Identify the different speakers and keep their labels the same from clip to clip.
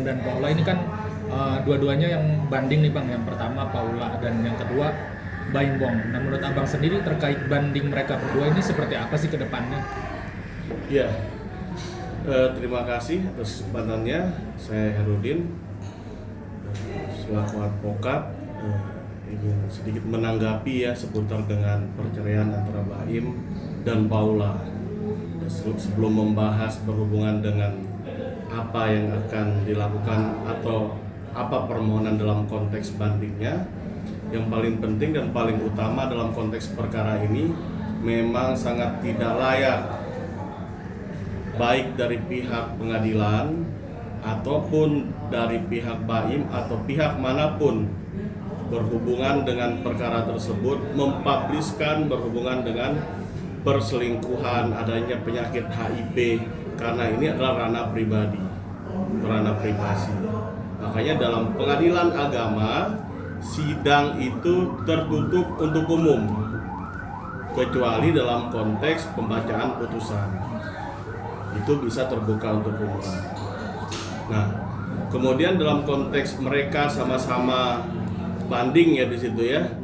Speaker 1: dan Paula ini kan dua-duanya yang banding nih Bang. Yang pertama Paula dan yang kedua Baim Wong. Nah menurut Abang sendiri terkait banding mereka berdua ini seperti apa sih ke depannya?
Speaker 2: Ya, terima kasih atas kesempatannya. Saya Herudin selaku advokat ingin sedikit menanggapi ya seputar dengan perceraian antara Baim dan Paula. Sebelum membahas berhubungan dengan apa yang akan dilakukan atau apa permohonan dalam konteks bandingnya, yang paling penting dan paling utama dalam konteks perkara ini memang sangat tidak layak baik dari pihak pengadilan ataupun dari pihak Baim atau pihak manapun berhubungan dengan perkara tersebut mempubliskan berhubungan dengan perselingkuhan, adanya penyakit HIV, karena ini adalah ranah pribadi, ranah privasi. Makanya dalam pengadilan agama sidang itu tertutup untuk umum kecuali dalam konteks pembacaan putusan itu bisa terbuka untuk umum. Nah, kemudian dalam konteks mereka sama-sama banding ya di situ ya.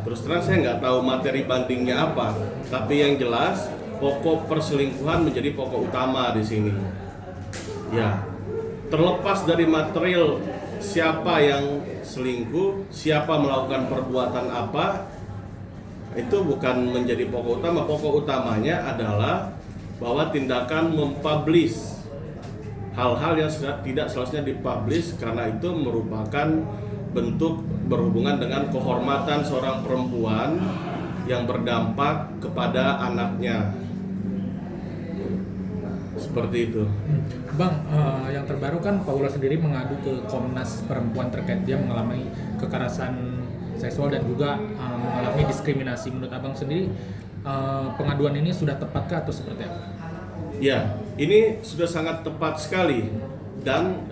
Speaker 2: Terus terang saya nggak tahu materi bandingnya apa, tapi yang jelas pokok perselingkuhan menjadi pokok utama di sini. Ya, terlepas dari material siapa yang selingkuh, siapa melakukan perbuatan apa, itu bukan menjadi pokok utama. Pokok utamanya adalah bahwa tindakan mempublish hal-hal yang tidak seharusnya dipublish karena itu merupakan bentuk berhubungan dengan kehormatan seorang perempuan yang berdampak kepada anaknya. Seperti itu.
Speaker 1: Bang, yang terbaru kan Paula sendiri mengadu ke Komnas Perempuan terkait dia mengalami kekerasan seksual dan juga mengalami diskriminasi. Menurut Abang sendiri pengaduan ini sudah tepatkah atau seperti apa?
Speaker 2: Ya, ini sudah sangat tepat sekali dan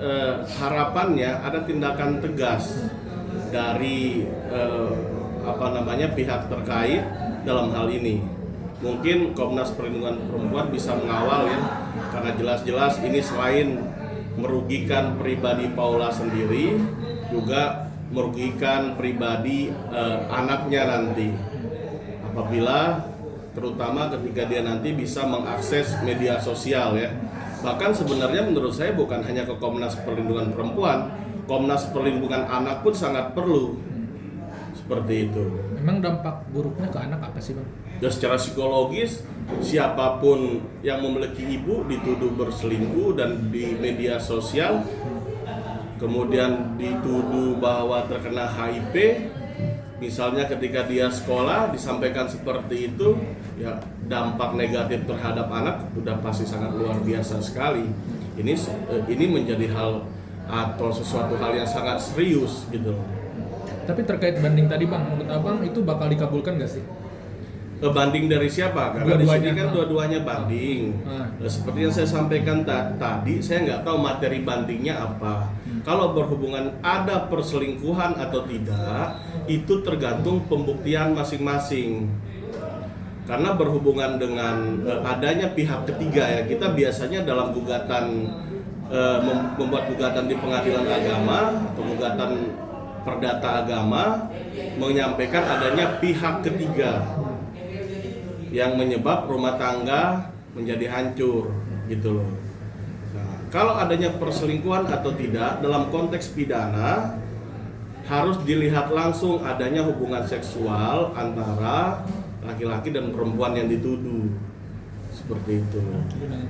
Speaker 2: harapannya ada tindakan tegas dari pihak terkait dalam hal ini. Mungkin Komnas Perlindungan Perempuan bisa mengawal ya, karena jelas-jelas ini selain merugikan pribadi Paula sendiri, juga merugikan pribadi anaknya nanti. Apabila terutama ketika dia nanti bisa mengakses media sosial ya. Bahkan sebenarnya menurut saya bukan hanya ke Komnas Perlindungan Perempuan, Komnas Perlindungan Anak pun sangat perlu. Seperti itu.
Speaker 1: Memang dampak buruknya ke anak apa sih Bang?
Speaker 2: Dan secara psikologis, siapapun yang memiliki ibu dituduh berselingkuh dan di media sosial, kemudian dituduh bahwa terkena HIV, misalnya ketika dia sekolah disampaikan seperti itu, ya dampak negatif terhadap anak udah pasti sangat luar biasa sekali. Ini menjadi hal atau sesuatu hal yang sangat serius gitu.
Speaker 1: Tapi terkait banding tadi Bang, menurut Abang itu bakal dikabulkan nggak sih?
Speaker 2: Banding dari siapa? Karena di sini kan dua-duanya banding.
Speaker 1: Nah,
Speaker 2: seperti yang saya sampaikan tadi, saya nggak tahu materi bandingnya apa. Kalau berhubungan ada perselingkuhan atau tidak, itu tergantung pembuktian masing-masing. Karena berhubungan dengan adanya pihak ketiga ya, kita biasanya dalam gugatan membuat gugatan di pengadilan agama atau gugatan perdata agama menyampaikan adanya pihak ketiga yang menyebab rumah tangga menjadi hancur gitu loh. Nah, kalau adanya perselingkuhan atau tidak dalam konteks pidana harus dilihat langsung adanya hubungan seksual antara laki-laki dan perempuan yang dituduh. Seperti itu.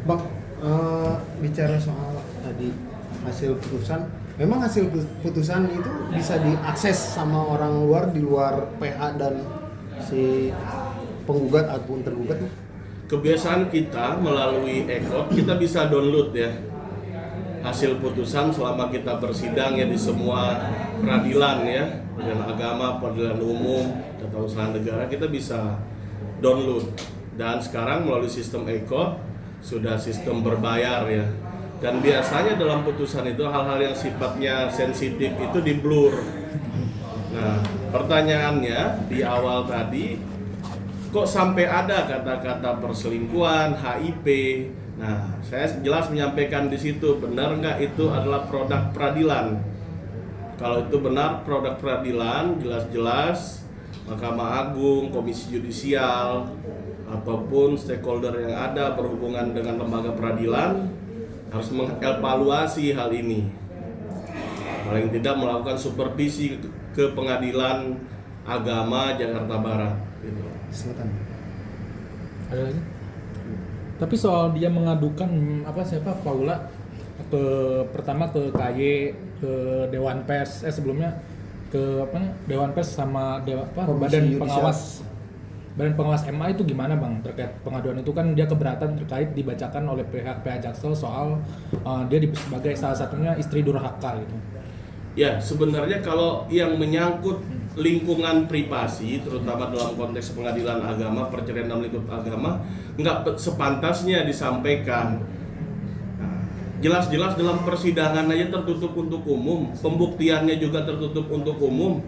Speaker 3: Bang, bicara soal tadi hasil putusan, memang hasil putusan itu bisa diakses sama orang luar di luar PH dan si penggugat ataupun tergugat?
Speaker 2: Kebiasaan kita melalui ECOT, kita bisa download ya hasil putusan selama kita bersidang ya di semua peradilan ya, peradilan agama, peradilan umum, tata usaha negara, kita bisa download. Dan sekarang melalui sistem ECOT sudah sistem berbayar ya. Dan biasanya dalam putusan itu hal-hal yang sifatnya sensitif itu di blur. Nah, pertanyaannya di awal tadi, kok sampai ada kata-kata perselingkuhan, HIP. Nah, saya jelas menyampaikan di situ, benar nggak itu adalah produk peradilan. Kalau itu benar produk peradilan, jelas-jelas Mahkamah Agung, Komisi Yudisial, ataupun stakeholder yang ada berhubungan dengan lembaga peradilan harus mengevaluasi hal ini. Paling tidak melakukan supervisi ke Pengadilan Agama Jakarta Barat. Gitu.
Speaker 3: Selatan.
Speaker 1: Ada lagi? Tapi soal dia mengadukan Paula pertama ke KY, ke Dewan Pers, sebelumnya ke Dewan Pers sama Badan Pengawas MA itu gimana Bang terkait pengaduan itu? Kan dia keberatan terkait dibacakan oleh pihak Jaksel soal dia sebagai salah satunya istri durhaka gitu.
Speaker 2: Ya, sebenarnya kalau yang menyangkut lingkungan privasi, terutama dalam konteks pengadilan agama, perceraian dalam lingkup agama, nggak sepantasnya disampaikan. Nah, jelas-jelas dalam persidangan aja tertutup untuk umum, pembuktiannya juga tertutup untuk umum.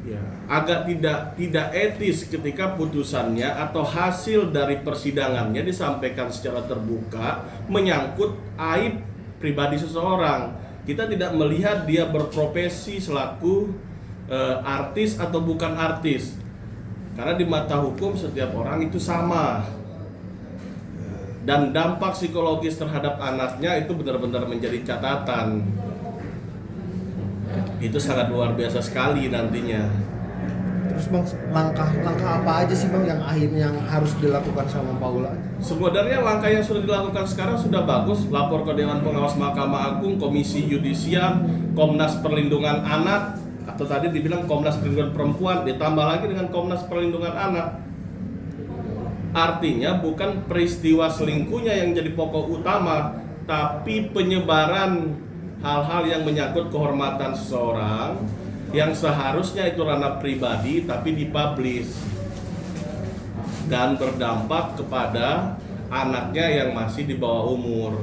Speaker 2: Ya, agak tidak etis ketika putusannya atau hasil dari persidangannya disampaikan secara terbuka menyangkut aib pribadi seseorang. Kita tidak melihat dia berprofesi selaku artis atau bukan artis, karena di mata hukum setiap orang itu sama, dan dampak psikologis terhadap anaknya itu benar-benar menjadi catatan. Itu sangat luar biasa sekali nantinya.
Speaker 3: Terus Bang, langkah apa aja sih Bang yang akhirnya harus dilakukan sama Paula?
Speaker 2: Sebenarnya langkah yang sudah dilakukan sekarang sudah bagus. Lapor ke Dewan Pengawas Mahkamah Agung, Komisi Yudisial, Komnas Perlindungan Anak, atau tadi dibilang Komnas Perlindungan Perempuan, ditambah lagi dengan Komnas Perlindungan Anak. Artinya bukan peristiwa selingkuhnya yang jadi pokok utama, tapi penyebaran hal-hal yang menyangkut kehormatan seseorang yang seharusnya itu ranah pribadi tapi dipublish dan berdampak kepada anaknya yang masih di bawah umur.